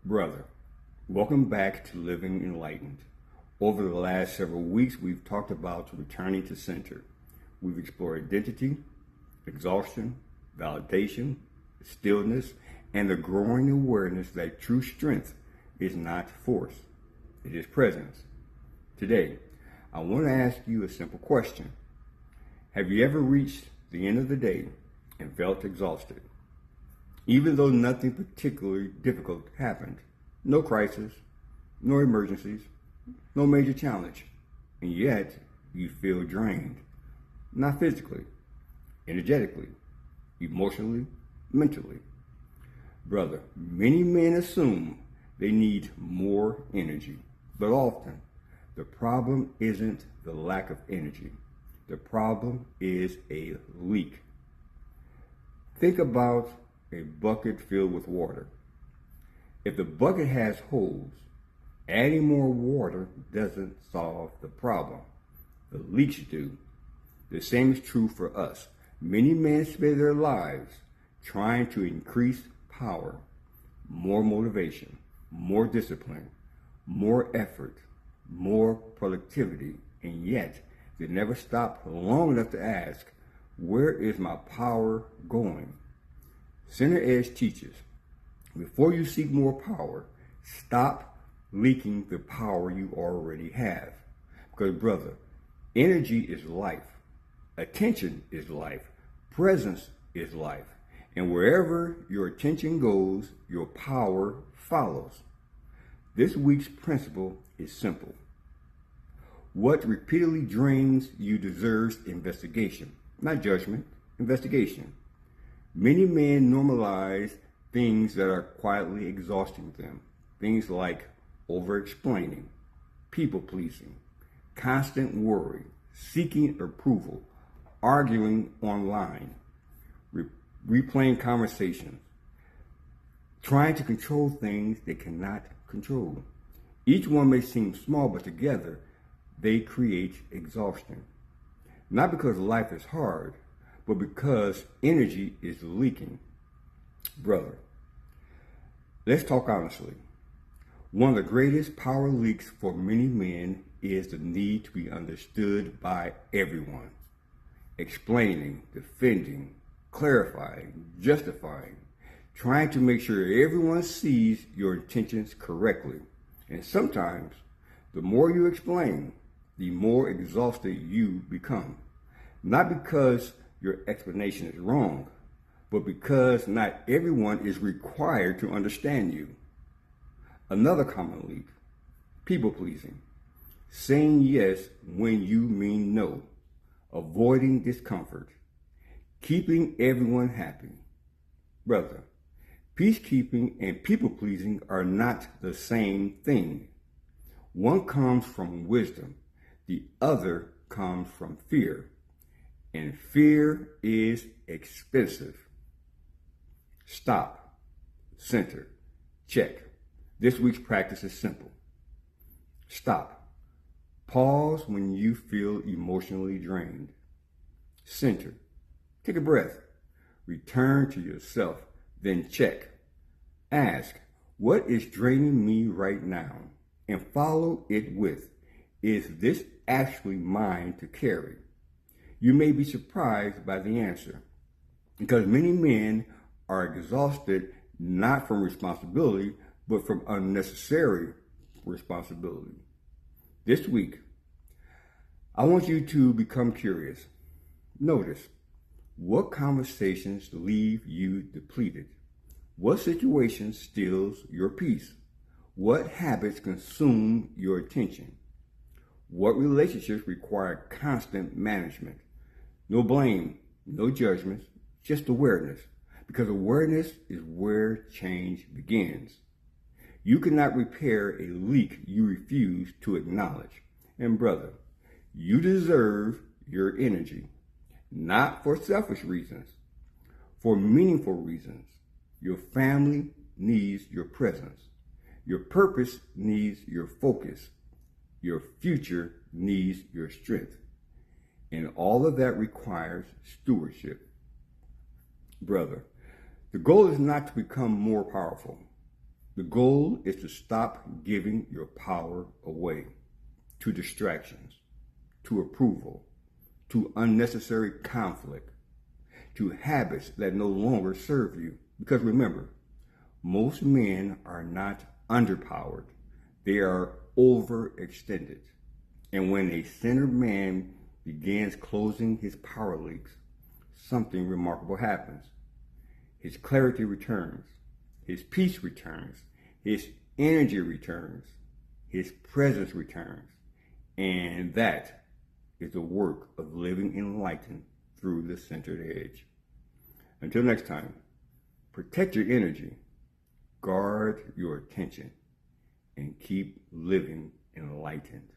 Brother, welcome back to Living Enlightened. Over the last several weeks, we've talked about returning to center. We've explored identity, exhaustion, validation, stillness, and the growing awareness that true strength is not force, it is presence. Today, I want to ask you a simple question. Have you ever reached the end of the day and felt exhausted? Even though nothing particularly difficult happened, no crisis, no emergencies, no major challenge, and yet you feel drained, not physically, energetically, emotionally, mentally. Brother, many men assume they need more energy, but often the problem isn't the lack of energy. The problem is a leak. Think about a bucket filled with water. If the bucket has holes, adding more water doesn't solve the problem. The leaks do. The same is true for us. Many men spend their lives trying to increase power, more motivation, more discipline, more effort, more productivity, and yet they never stop long enough to ask, where is my power going? Center Edge teaches, before you seek more power, stop leaking the power you already have. Because brother, energy is life. Attention is life. Presence is life. And wherever your attention goes, your power follows. This week's principle is simple. What repeatedly drains you deserves investigation, not judgment, investigation. Many men normalize things that are quietly exhausting them. Things like over-explaining, people-pleasing, constant worry, seeking approval, arguing online, replaying conversations, trying to control things they cannot control. Each one may seem small, but together they create exhaustion. Not because life is hard, but because energy is leaking. Brother, let's talk honestly. One of the greatest power leaks for many men is the need to be understood by everyone. Explaining, defending, clarifying, justifying, trying to make sure everyone sees your intentions correctly. And sometimes, the more you explain, the more exhausted you become. Not because your explanation is wrong, but because not everyone is required to understand you. Another common leak, people-pleasing, saying yes when you mean no, avoiding discomfort, keeping everyone happy. Brother, peacekeeping and people-pleasing are not the same thing. One comes from wisdom, the other comes from fear. And fear is expensive. Stop, center, check. This week's practice is simple. Stop. Pause when you feel emotionally drained. Center. Take a breath. Return to yourself, then check. Ask, what is draining me right now? And follow it with, is this actually mine to carry? You may be surprised by the answer, because many men are exhausted not from responsibility, but from unnecessary responsibility. This week, I want you to become curious. Notice, what conversations leave you depleted? What situation steals your peace? What habits consume your attention? What relationships require constant management? No blame, no judgments, just awareness. Because awareness is where change begins. You cannot repair a leak you refuse to acknowledge. And brother, you deserve your energy. Not for selfish reasons, for meaningful reasons. Your family needs your presence. Your purpose needs your focus. Your future needs your strength. And all of that requires stewardship. Brother, the goal is not to become more powerful. The goal is to stop giving your power away to distractions, to approval, to unnecessary conflict, to habits that no longer serve you. Because remember, most men are not underpowered. They are overextended. And when a centered man begins closing his power leaks, something remarkable happens. His clarity returns. His peace returns. His energy returns. His presence returns. And that is the work of living enlightened through the centered edge. Until next time, protect your energy, guard your attention, and keep living enlightened.